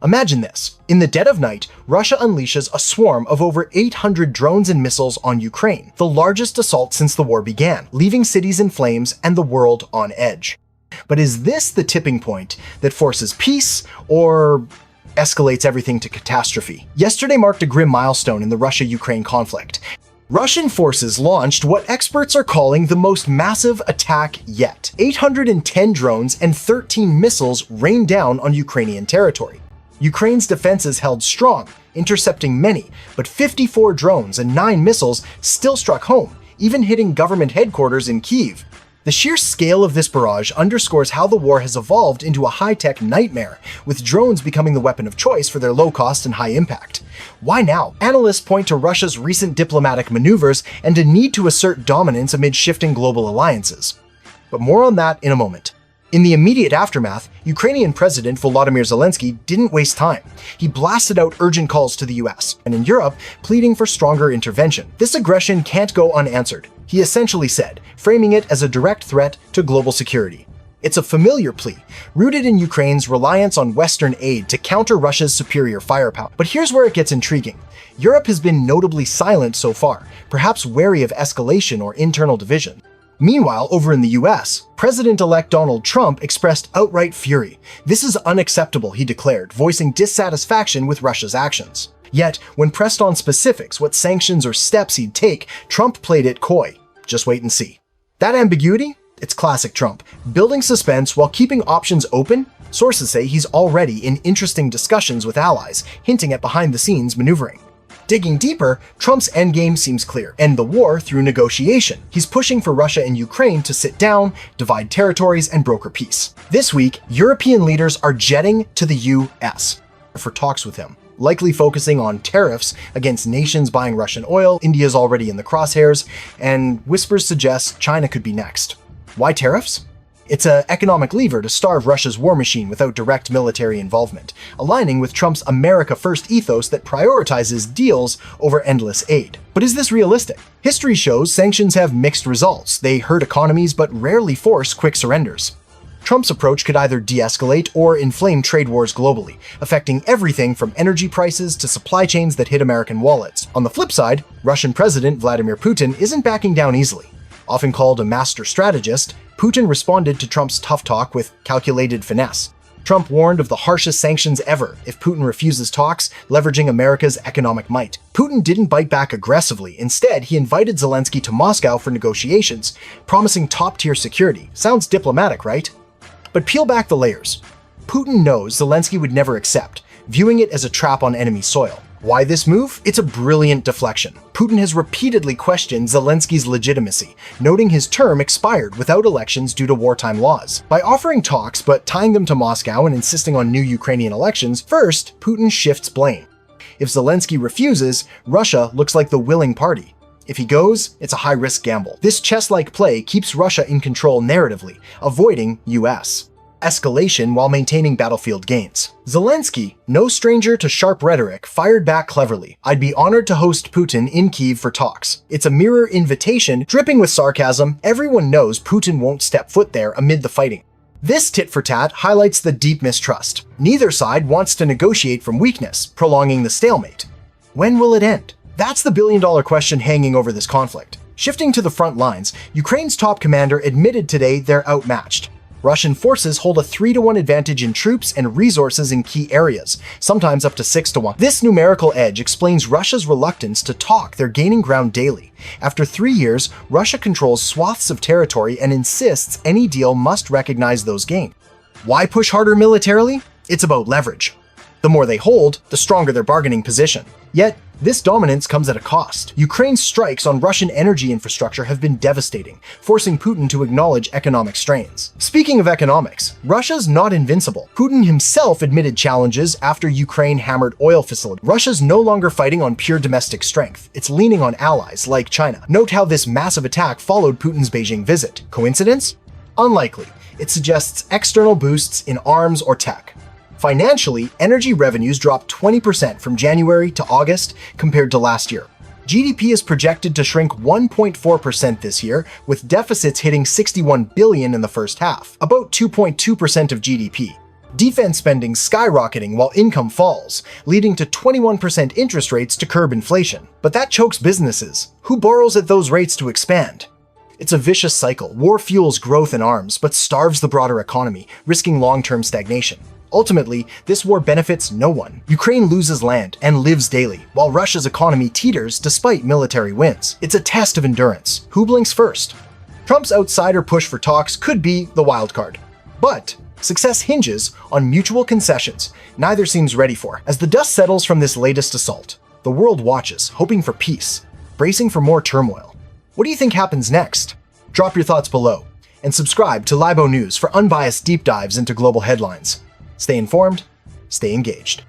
Imagine this. In the dead of night, Russia unleashes a swarm of over 800 drones and missiles on Ukraine, the largest assault since the war began, leaving cities in flames and the world on edge. But is this the tipping point that forces peace, or escalates everything to catastrophe? Yesterday marked a grim milestone in the Russia-Ukraine conflict. Russian forces launched what experts are calling the most massive attack yet. 810 drones and 13 missiles rained down on Ukrainian territory. Ukraine's defenses held strong, intercepting many, but 54 drones and 9 missiles still struck home, even hitting government headquarters in Kyiv. The sheer scale of this barrage underscores how the war has evolved into a high-tech nightmare, with drones becoming the weapon of choice for their low cost and high impact. Why now? Analysts point to Russia's recent diplomatic maneuvers and a need to assert dominance amid shifting global alliances. But more on that in a moment. In the immediate aftermath, Ukrainian President Volodymyr Zelensky didn't waste time. He blasted out urgent calls to the US, and in Europe, pleading for stronger intervention. This aggression can't go unanswered, he essentially said, framing it as a direct threat to global security. It's a familiar plea, rooted in Ukraine's reliance on Western aid to counter Russia's superior firepower. But here's where it gets intriguing. Europe has been notably silent so far, perhaps wary of escalation or internal division. Meanwhile, over in the US, President-elect Donald Trump expressed outright fury. This is unacceptable, he declared, voicing dissatisfaction with Russia's actions. Yet, when pressed on specifics, what sanctions or steps he'd take, Trump played it coy. Just wait and see. That ambiguity? It's classic Trump. Building suspense while keeping options open? Sources say he's already in interesting discussions with allies, hinting at behind-the-scenes maneuvering. Digging deeper, Trump's endgame seems clear: end the war through negotiation. He's pushing for Russia and Ukraine to sit down, divide territories, and broker peace. This week, European leaders are jetting to the US for talks with him, likely focusing on tariffs against nations buying Russian oil. India's already in the crosshairs, and whispers suggest China could be next. Why tariffs? It's an economic lever to starve Russia's war machine without direct military involvement, aligning with Trump's America First ethos that prioritizes deals over endless aid. But is this realistic? History shows sanctions have mixed results. They hurt economies but rarely force quick surrenders. Trump's approach could either de-escalate or inflame trade wars globally, affecting everything from energy prices to supply chains that hit American wallets. On the flip side, Russian President Vladimir Putin isn't backing down easily. Often called a master strategist, Putin responded to Trump's tough talk with calculated finesse. Trump warned of the harshest sanctions ever if Putin refuses talks, leveraging America's economic might. Putin didn't bite back aggressively. Instead, he invited Zelensky to Moscow for negotiations, promising top-tier security. Sounds diplomatic, right? But peel back the layers. Putin knows Zelensky would never accept, viewing it as a trap on enemy soil. Why this move? It's a brilliant deflection. Putin has repeatedly questioned Zelensky's legitimacy, noting his term expired without elections due to wartime laws. By offering talks but tying them to Moscow and insisting on new Ukrainian elections, first, Putin shifts blame. If Zelensky refuses, Russia looks like the willing party. If he goes, it's a high-risk gamble. This chess-like play keeps Russia in control narratively, avoiding US escalation while maintaining battlefield gains. Zelensky, no stranger to sharp rhetoric, fired back cleverly. "I'd be honored to host Putin in Kyiv for talks." It's a mirror invitation, dripping with sarcasm. Everyone knows Putin won't step foot there amid the fighting. This tit-for-tat highlights the deep mistrust. Neither side wants to negotiate from weakness, prolonging the stalemate. When will it end? That's the billion-dollar question hanging over this conflict. Shifting to the front lines, Ukraine's top commander admitted today they're outmatched. Russian forces hold a 3-to-1 advantage in troops and resources in key areas, sometimes up to 6-to-1. This numerical edge explains Russia's reluctance to talk. They're gaining ground daily. After 3 years, Russia controls swaths of territory and insists any deal must recognize those gains. Why push harder militarily? It's about leverage. The more they hold, the stronger their bargaining position. Yet, this dominance comes at a cost. Ukraine's strikes on Russian energy infrastructure have been devastating, forcing Putin to acknowledge economic strains. Speaking of economics, Russia's not invincible. Putin himself admitted challenges after Ukraine hammered oil facilities. Russia's no longer fighting on pure domestic strength. It's leaning on allies like China. Note how this massive attack followed Putin's Beijing visit. Coincidence? Unlikely. It suggests external boosts in arms or tech. Financially, energy revenues dropped 20% from January to August compared to last year. GDP is projected to shrink 1.4% this year, with deficits hitting $61 billion in the first half, about 2.2% of GDP. Defense spending skyrocketing while income falls, leading to 21% interest rates to curb inflation. But that chokes businesses. Who borrows at those rates to expand? It's a vicious cycle. War fuels growth in arms, but starves the broader economy, risking long-term stagnation. Ultimately, this war benefits no one. Ukraine loses land and lives daily, while Russia's economy teeters despite military wins. It's a test of endurance. Who blinks first? Trump's outsider push for talks could be the wild card. But success hinges on mutual concessions neither seems ready for. As the dust settles from this latest assault, the world watches, hoping for peace, bracing for more turmoil. What do you think happens next? Drop your thoughts below, and subscribe to Libo News for unbiased deep dives into global headlines. Stay informed, stay engaged.